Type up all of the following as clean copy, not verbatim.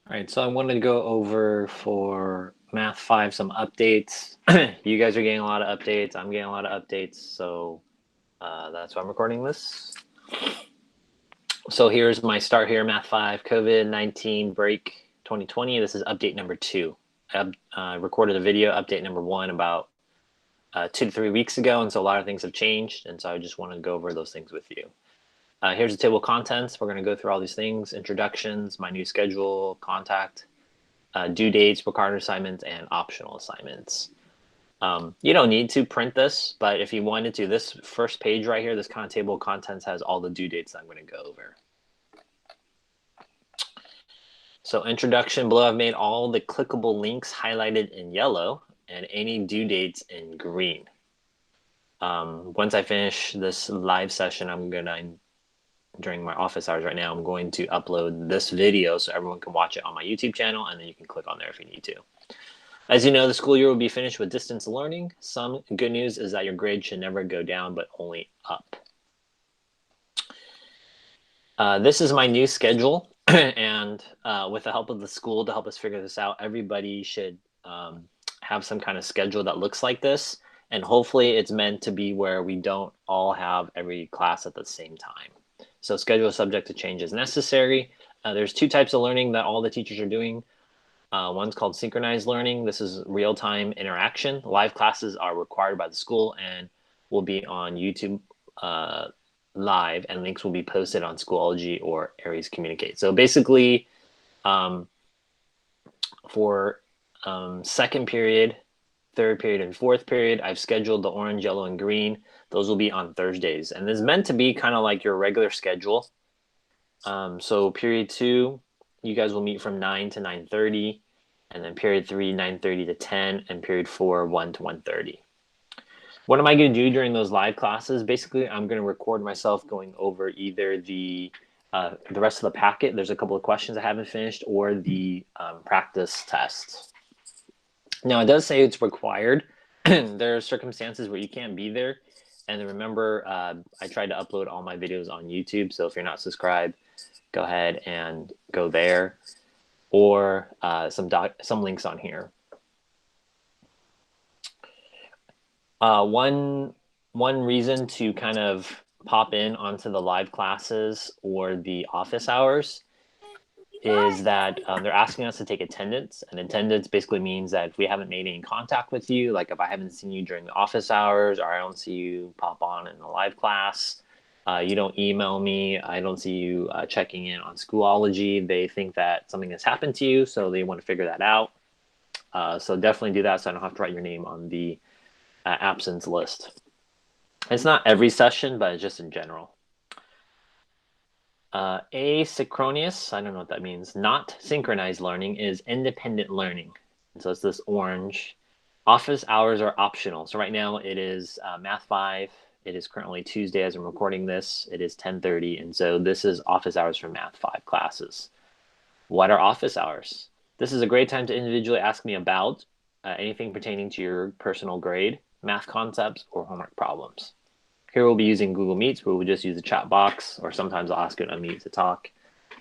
All right, so I wanted to go over for Math 5 some updates. You guys are getting a lot of updates. I'm getting a lot of updates, so that's why I'm recording this. So here's my start here, Math 5, COVID-19 break 2020. This is update number 2. I recorded a video, update number 1, about 2 to 3 weeks ago, and so a lot of things have changed, and so I just wanted to go over those things with you. Here's the table of contents. We're going to go through all these things: introductions, my new schedule, contact, due dates, required assignments, and optional assignments. You don't need to print this, but if you wanted to, this first page right here, this kind of table of contents has all the due dates I'm going to go over. So introduction, below I've made all the clickable links highlighted in yellow and any due dates in green. Once I finish this live session, during my office hours right now, I'm going to upload this video so everyone can watch it on my YouTube channel, and then you can click on there if you need to. As you know, the school year will be finished with distance learning. Some good news is that your grade should never go down, but only up. This is my new schedule, and with the help of the school to help us figure this out, everybody should have some kind of schedule that looks like this, and hopefully it's meant to be where we don't all have every class at the same time. So schedule is subject to change as necessary. There's 2 types of learning that all the teachers are doing. One's called synchronized learning. This is real-time interaction. Live classes are required by the school and will be on YouTube live, and links will be posted on Schoology or Aries Communicate. So basically, for second period, third period, and fourth period, I've scheduled the orange, yellow, and green. Those will be on Thursdays. And this is meant to be kind of like your regular schedule. So period 2, you guys will meet from 9 to 9:30, and then period 3, 9:30 to 10, and period 4, 1 to 1:30. What am I going to do during those live classes? Basically, I'm going to record myself going over either the rest of the packet. There's a couple of questions I haven't finished, or the practice tests. Now, it does say it's required. There are circumstances where you can't be there. And then remember, I tried to upload all my videos on YouTube. So if you're not subscribed, go ahead and go there, or some links on here. One reason to kind of pop in onto the live classes or the office hours is that they're asking us to take attendance, and attendance basically means that if we haven't made any contact with you, like if I haven't seen you during the office hours, or I don't see you pop on in the live class, you don't email me, I don't see you checking in on Schoology, they think that something has happened to you, so they want to figure that out. So definitely do that so I don't have to write your name on the absence list. It's not every session, but it's just in general. Asynchronous, I don't know what that means. Not synchronized learning is independent learning. And so it's this orange. Office hours are optional. So right now it is Math 5. It is currently Tuesday as I'm recording this. It is 10:30. And so this is office hours for Math 5 classes. What are office hours? This is a great time to individually ask me about anything pertaining to your personal grade, math concepts, or homework problems. Here we'll be using Google Meets, where we'll just use the chat box, or sometimes I'll ask you to unmute to talk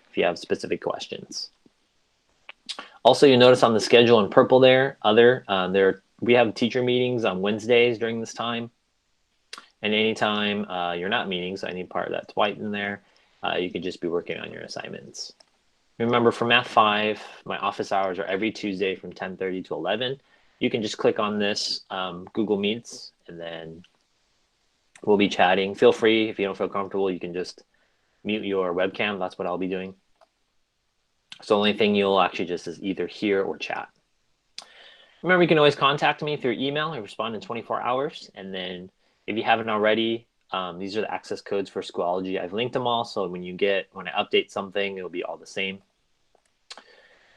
if you have specific questions. Also, you notice on the schedule in purple there, we have teacher meetings on Wednesdays during this time. And anytime you're not meeting, so any part that's white in there, you could just be working on your assignments. Remember, for Math 5, my office hours are every Tuesday from 10:30 to 11. You can just click on this Google Meets, and then we'll be chatting. Feel free, if you don't feel comfortable, you can just mute your webcam. That's what I'll be doing. So the only thing you'll actually just is either hear or chat. Remember, you can always contact me through email. I respond in 24 hours. And then if you haven't already, these are the access codes for Schoology. I've linked them all, so when I update something, it'll be all the same.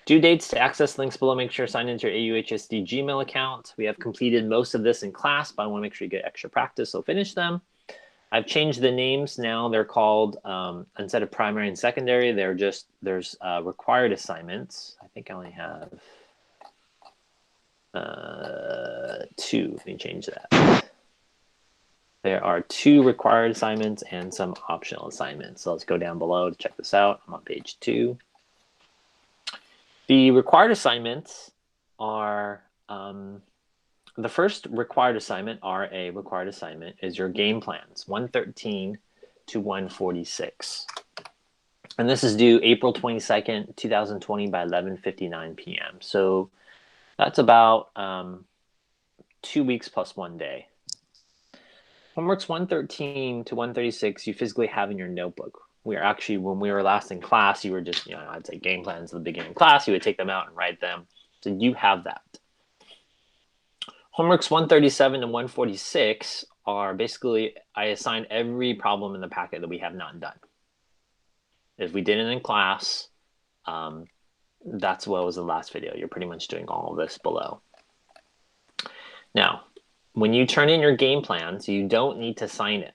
Due dates to access links below. Make sure to sign into your AUHSD Gmail account. We have completed most of this in class, but I want to make sure you get extra practice, so finish them. I've changed the names now. They're called, instead of primary and secondary, there's required assignments. I think I only have 2. Let me change that. There are 2 required assignments and some optional assignments. So let's go down below to check this out. I'm on page 2. The required assignments are the first required assignment, RA required assignment, is your game plans, 113 to 146. And this is due April 22nd, 2020 by 11:59 p.m. So that's about 2 weeks plus 1 day. Homeworks 113 to 136 you physically have in your notebook. We are actually, when we were last in class, you were just, I'd say game plans at the beginning of class, you would take them out and write them. So you have that. Homeworks 137 and 146 are basically, I assigned every problem in the packet that we have not done. If we did it in class, that's what was the last video. You're pretty much doing all of this below. Now, when you turn in your game plans, you don't need to sign it.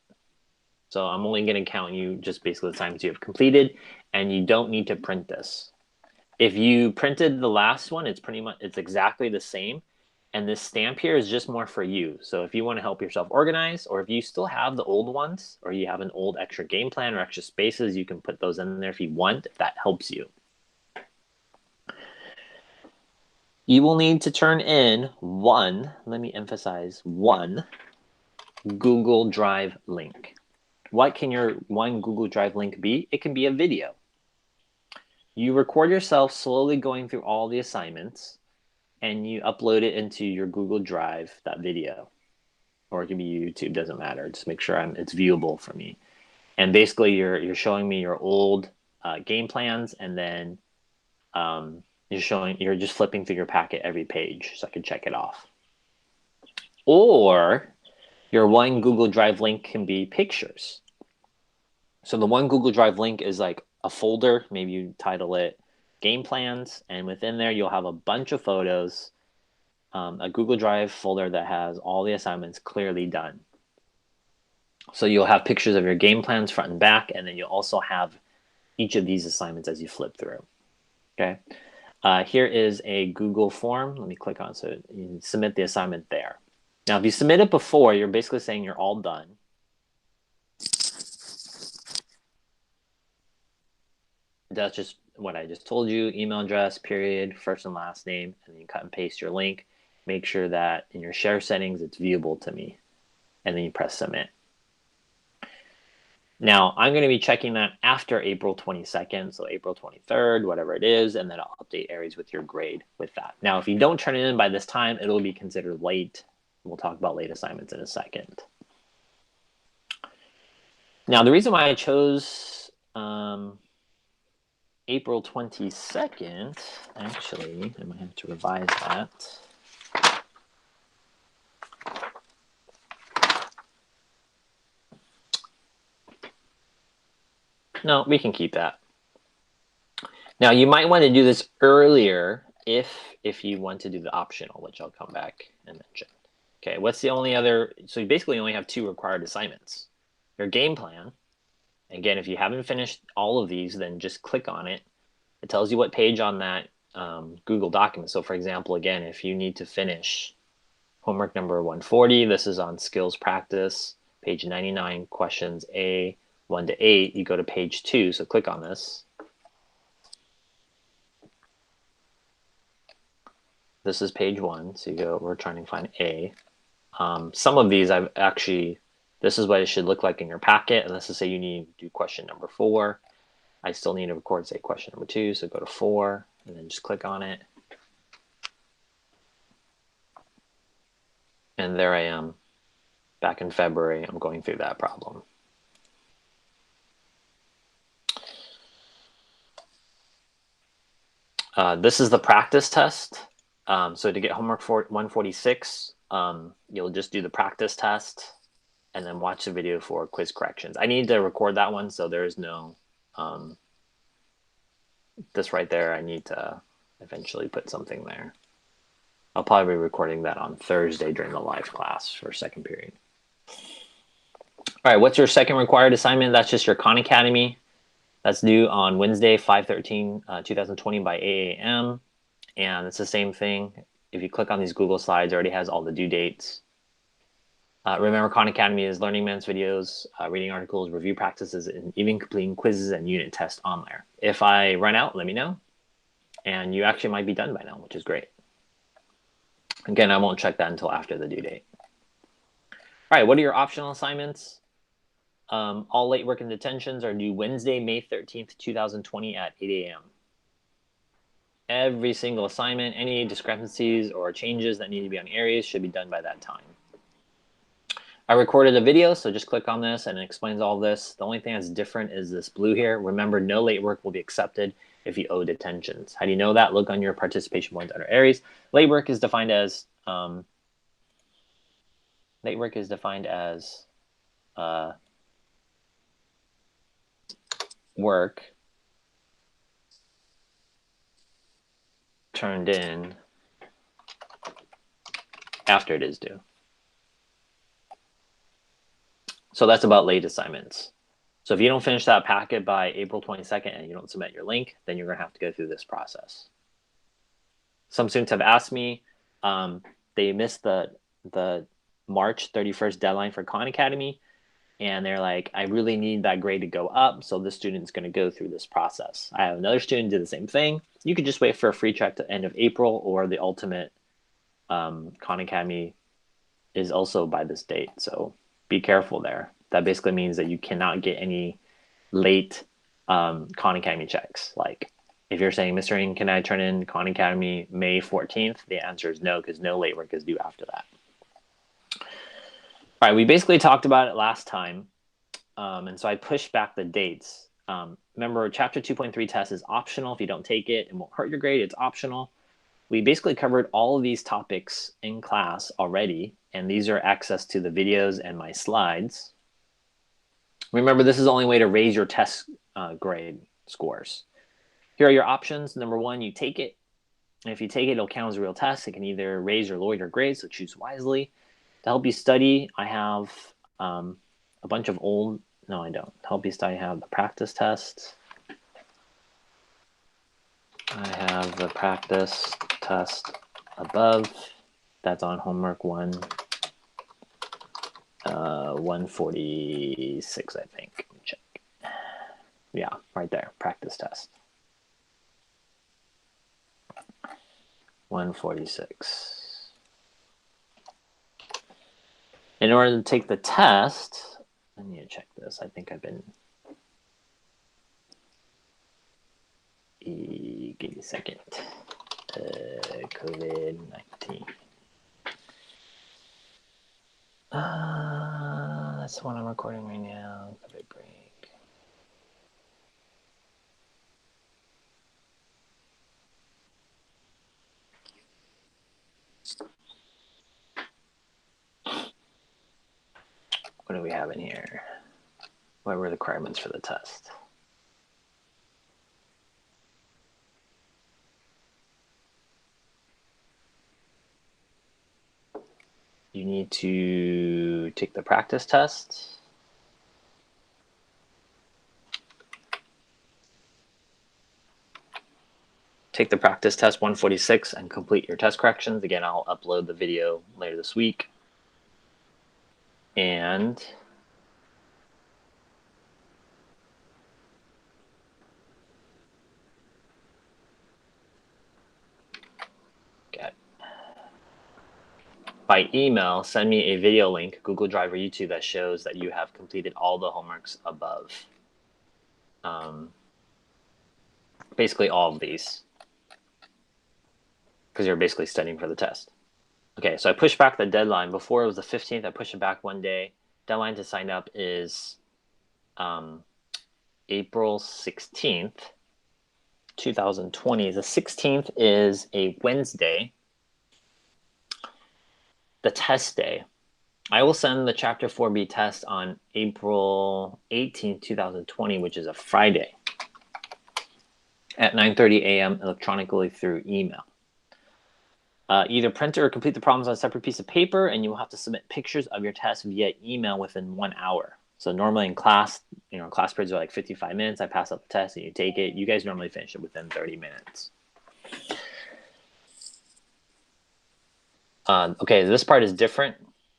So I'm only going to count you just basically the assignments you have completed, and you don't need to print this. If you printed the last one, it's exactly the same. And this stamp here is just more for you. So if you want to help yourself organize, or if you still have the old ones, or you have an old extra game plan or extra spaces, you can put those in there if you want, if that helps you. You will need to turn in one, let me emphasize, one Google Drive link. What can your one Google Drive link be? It can be a video. You record yourself slowly going through all the assignments, and you upload it into your Google Drive, that video. Or it can be YouTube, doesn't matter. Just make sure it's viewable for me. And basically, you're showing me your old game plans, and then you're just flipping through your packet every page so I can check it off. Or your one Google Drive link can be pictures. So the one Google Drive link is like a folder. Maybe you title it Game Plans, and within there you'll have a bunch of photos, a Google Drive folder that has all the assignments clearly done. So you'll have pictures of your game plans front and back, and then you'll also have each of these assignments as you flip through. Okay. Here is a Google form. Let me click on it so you submit the assignment there. Now, if you submit it before, you're basically saying you're all done. That's just what I just told you. Email address, period, first and last name, and then you cut and paste your link. Make sure that in your share settings, it's viewable to me. And then you press submit. Now, I'm going to be checking that after April 22nd, so April 23rd, whatever it is, and then I'll update Aries with your grade with that. Now, if you don't turn it in by this time, it'll be considered late. We'll talk about late assignments in a second. Now, the reason why I chose April 22nd, actually, I might have to revise that. No, we can keep that. Now, you might want to do this earlier if you want to do the optional, which I'll come back and mention. Okay, what's the only other? So you basically only have 2 required assignments. Your game plan. Again, if you haven't finished all of these, then just click on it. It tells you what page on that Google document. So for example, again, if you need to finish homework number 140, this is on skills practice, page 99, questions A 1 to 8, you go to page 2, so click on this. This is page 1, so you go, we're trying to find A. Some of these I've actually, this is what it should look like in your packet, and let's just say you need to do question number 4. I still need to record, say, question number 2, so go to 4, and then just click on it. And there I am, back in February, I'm going through that problem. This is the practice test. So to get homework 146, you'll just do the practice test and then watch the video for quiz corrections. I need to record that one, so there's no, this right there, I need to eventually put something there. I'll probably be recording that on Thursday during the live class for second period. All right, what's your second required assignment? That's just your Khan Academy. That's due on Wednesday, 5/13/2020 by 8 a.m. And it's the same thing. If you click on these Google slides, it already has all the due dates. Remember, Khan Academy is learning man's videos, reading articles, review practices, and even completing quizzes and unit tests on there. If I run out, let me know. And you actually might be done by now, which is great. Again, I won't check that until after the due date. All right, what are your optional assignments? All late work and detentions are due Wednesday, May 13th, 2020 at 8 a.m. Every single assignment, any discrepancies or changes that need to be on areas should be done by that time. I recorded a video, so just click on this and it explains all this. The only thing that's different is this blue here. Remember, no late work will be accepted if you owe detentions. How do you know that? Look on your participation points under areas. Late work is defined as work turned in after it is due. So that's about late assignments. So if you don't finish that packet by April 22nd and you don't submit your link, then you're going to have to go through this process. Some students have asked me, they missed the March 31st deadline for Khan Academy, and they're like, I really need that grade to go up, so this student's going to go through this process. I have another student do the same thing. You could just wait for a free check to end of April, or the ultimate Khan Academy is also by this date, so be careful there. That basically means that you cannot get any late Khan Academy checks. Like if you're saying, Mr. Ng, can I turn in Khan Academy May 14th? The answer is no, because no late work is due after that. All right, we basically talked about it last time. And so I pushed back the dates. Remember, Chapter 2.3 test is optional. If you don't take it, it won't hurt your grade. It's optional. We basically covered all of these topics in class already, and these are access to the videos and my slides. Remember, this is the only way to raise your test grade scores. Here are your options. Number one, you take it. And if you take it, it'll count as a real test. It can either raise or lower your grades, so choose wisely. To help you study, I have a bunch of old, no, I don't. To help you study, I have the practice test. I have the practice test above. That's on homework 146, I think. Let me check. Yeah, right there, practice test. 146. In order to take the test, I need to check this. I think I've been... Give me a second. COVID-19. That's the one I'm recording right now. COVID break. What do we have in here? What were the requirements for the test? You need to take the practice test. Take the practice test 146 and complete your test corrections. Again, I'll upload the video later this week. And by email, send me a video link, Google Drive or YouTube, that shows that you have completed all the homeworks above. Basically all of these, because you're basically studying for the test. Okay, so I pushed back the deadline. Before it was the 15th, I pushed it back one day. Deadline to sign up is April 16th, 2020. The 16th is a Wednesday. The test day. I will send the Chapter 4B test on April 18th, 2020, which is a Friday, at 9:30 a.m. electronically through email. Either print or complete the problems on a separate piece of paper, and you will have to submit pictures of your test via email within 1 hour. So normally in class, class periods are like 55 minutes. I pass out the test and you take it. You guys normally finish it within 30 minutes. Okay, this part is different.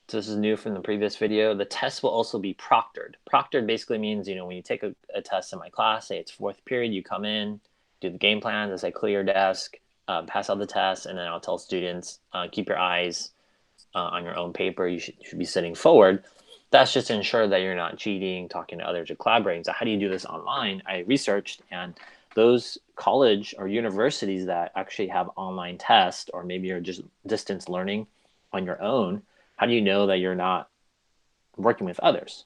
So this is new from the previous video. The test will also be proctored. Proctored basically means, when you take a test in my class, say it's fourth period, you come in, do the game plan. I say clear your desk, pass out the test, and then I'll tell students keep your eyes on your own paper. You should be sitting forward. That's just to ensure that you're not cheating, talking to others, or collaborating. So how do you do this online? I researched, and those college or universities that actually have online tests, or maybe you're just distance learning on your own, how do you know that you're not working with others?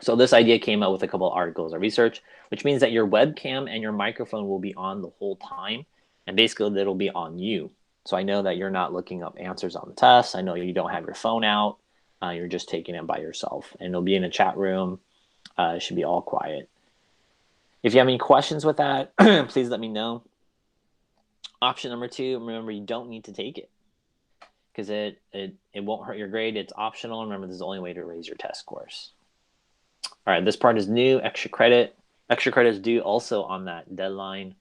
So this idea came out with a couple of articles of research, which means that your webcam and your microphone will be on the whole time, and basically it'll be on you. So I know that you're not looking up answers on the test. I know you don't have your phone out. You're just taking it by yourself, and it'll be in a chat room. It should be all quiet. If you have any questions with that, please let me know. Option number 2, remember you don't need to take it because it won't hurt your grade. It's optional. Remember, this is the only way to raise your test scores. All right, this part is new, extra credit. Extra credit is due also on that deadline,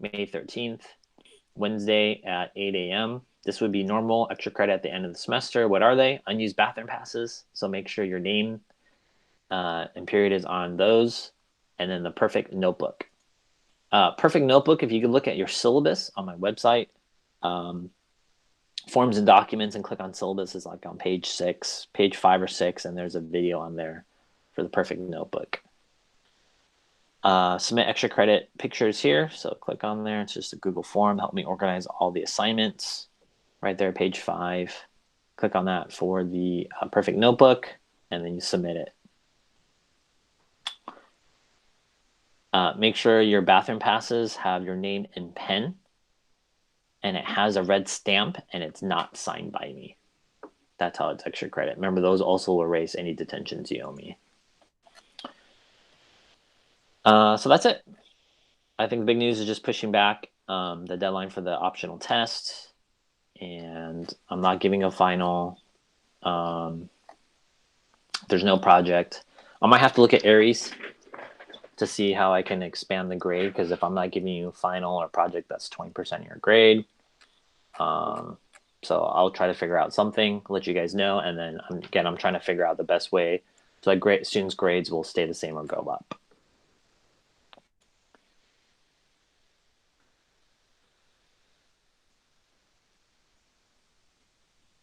May 13th, Wednesday at 8 a.m. This would be normal extra credit at the end of the semester. What are they? Unused bathroom passes. So make sure your name and period is on those. And then the perfect notebook. Perfect notebook, if you could look at your syllabus on my website, forms and documents, and click on syllabus is like on page 5 or 6, and there's a video on there for the perfect notebook. Submit extra credit pictures here. So click on there. It's just a Google form. Help me organize all the assignments. Right there, page 5. Click on that for the perfect notebook, and then you submit it. Make sure your bathroom passes have your name in pen, and it has a red stamp, and it's not signed by me. That's how it's extra credit. Remember, those also will erase any detentions you owe me. So that's it. I think the big news is just pushing back the deadline for the optional test, and I'm not giving a final. There's no project. I might have to look at Aries to see how I can expand the grade, because if I'm not giving you a final or project, that's 20% of your grade. So I'll try to figure out something, let you guys know, and then again, I'm trying to figure out the best way so that students' grades will stay the same or go up.